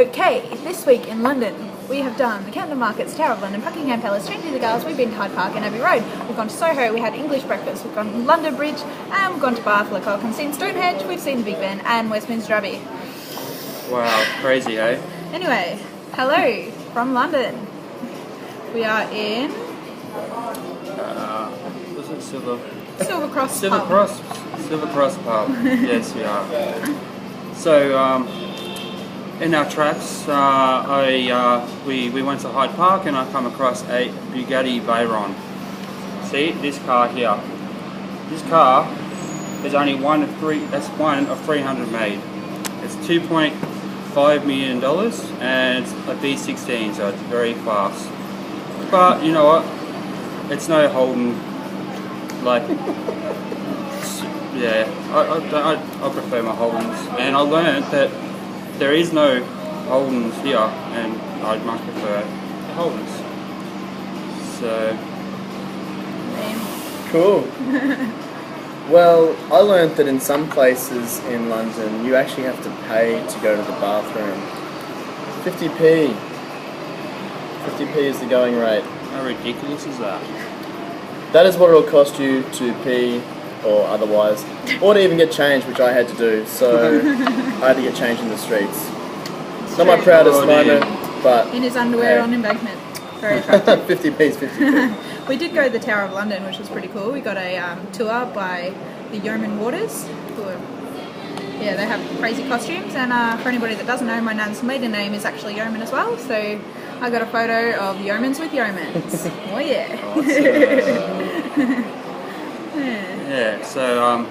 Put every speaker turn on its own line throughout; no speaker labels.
Okay, this week in London, we have done the Camden Markets, Tower of London, Buckingham Palace, Trinity the Gardens, we've been to Hyde Park and Abbey Road. We've gone to Soho, we had English breakfast, we've gone to London Bridge, and we've gone to Bath, Lecoq, and seen Stonehenge, we've seen the Big Ben, and Westminster Abbey.
Wow, crazy, eh?
Anyway, hello from London. We are in...
Was it Silver
Cross
Silver
Pub.
Cross Pub. Yes, we are. So, in our tracks, we went to Hyde Park and I come across a Bugatti Veyron. See, this car here. This car is only one of 300 made. It's $2.5 million and it's a V16, so it's very fast. But you know what? It's no Holden. Like, yeah, I prefer my Holdens, and I learned that there is no Holdens here, and I'd much prefer the Holdens. So
cool. Well, I learned that in some places in London you actually have to pay to go to the bathroom. 50p. 50p is the going rate.
how ridiculous is that?
That is what it'll cost you to pee or otherwise, or to even get changed, which I had to do. So I had to get changed in the streets. Not my proudest moment, but
in his underwear on embankment. Very attractive.
50p's 50p.
We did go to the Tower of London, which was pretty cool. We got a tour by the Yeoman Warders, who are, yeah, they have crazy costumes. And for anybody that doesn't know, my nan's maiden name is actually Yeoman as well. So I got a photo of Yeomans with Yeomans. Oh yeah.
Yeah. So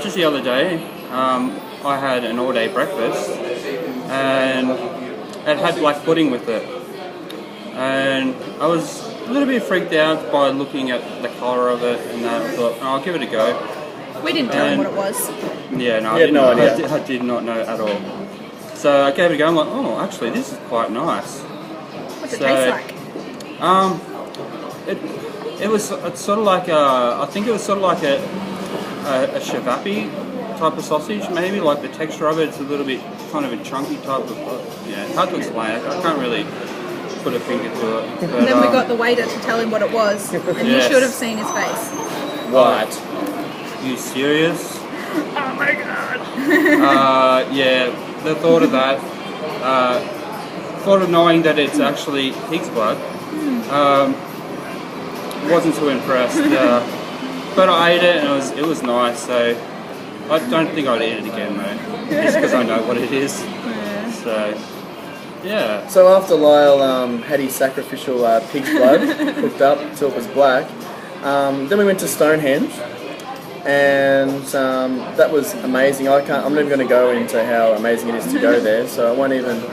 just the other day, I had an all-day breakfast, and it had black pudding with it, and I was a little bit freaked out by looking at the colour of it, and I thought, oh, I'll give it a go.
We didn't tell him what it was.
Yeah, no,
You had no idea.
I did not know at all. So I gave it a go. I'm like, oh, actually, this is quite nice.
What's it taste like?
It's sort of like I think it was sort of like a shavapi type of sausage, maybe. Like the texture of it's a little bit kind of a chunky type of, yeah, it's hard to explain. I can't really put a finger to it. But,
Then we got the waiter to tell him what it was, and
Yes.
you should have seen his face.
What?
You serious?
Oh my god!
Yeah, the thought of that, thought of knowing that it's actually pig's blood, wasn't too impressed. But I ate it and it was nice. So I don't think I'd eat it again though, just because I know what it is.
Yeah.
So yeah.
So after Lyle had his sacrificial pig's blood cooked up until it was black, then we went to Stonehenge, and that was amazing. I'm not even going to go into how amazing it is to go there, so I won't even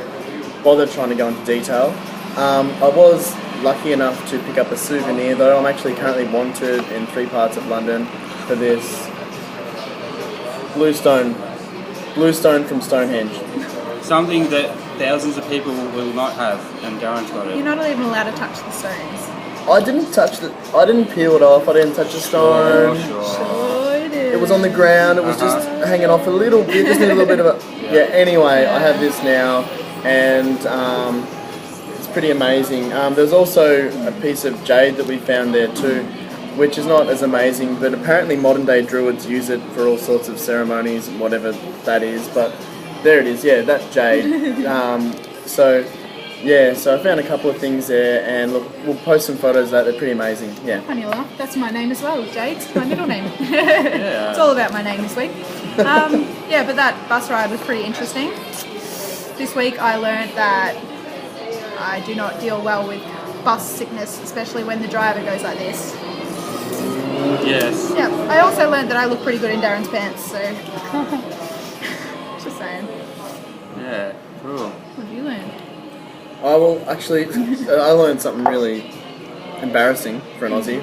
bother trying to go into detail. I was lucky enough to pick up a souvenir though. I'm actually currently wanted in 3 parts of London for this blue stone from Stonehenge.
Something that thousands of people will not have, and Darren's got
You're
it.
not even allowed to touch the stones.
I didn't peel it off, I didn't touch the stone.
Sure.
Oh, it is.
It was on the ground, it was just hanging off a little bit, just a little bit of a... Yeah, anyway, I have this now, and it's pretty amazing. There's also a piece of jade that we found there too, which is not as amazing, but apparently modern day druids use it for all sorts of ceremonies and whatever that is, but there it is, yeah, that jade. So I found a couple of things there, and look, we'll post some photos of that, they're pretty amazing, yeah.
Funny enough, that's my name as well, Jade's my middle name.
Yeah.
It's all about my name this week. Yeah, but that bus ride was pretty interesting. This week I learned that I do not deal well with bus sickness, especially when the driver goes like this.
Yes.
Yeah, I also learned that I look pretty good in Darren's pants, so... Just saying.
Yeah. Cool.
What have you learned?
I learned something really embarrassing for an Aussie.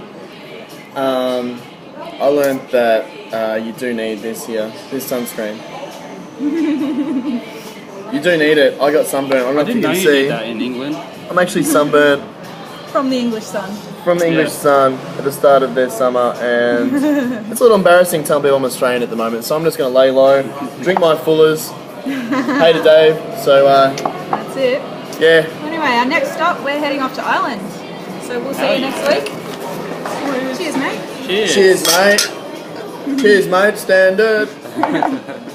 I learned that you do need this sunscreen. You do need it. I got sunburnt. I don't know if you can see.
Did that in England.
I'm actually sunburnt
From the English sun.
from the English sun at the start of their summer, and it's a little embarrassing telling people I'm Australian at the moment. So I'm just going to lay low, drink my Fullers, Hey to Dave. So
That's it.
yeah.
Anyway, our next stop, we're heading off to Ireland. So we'll see you next week. Cheers, mate.
Cheers.
Cheers, mate. Cheers, mate. Standard.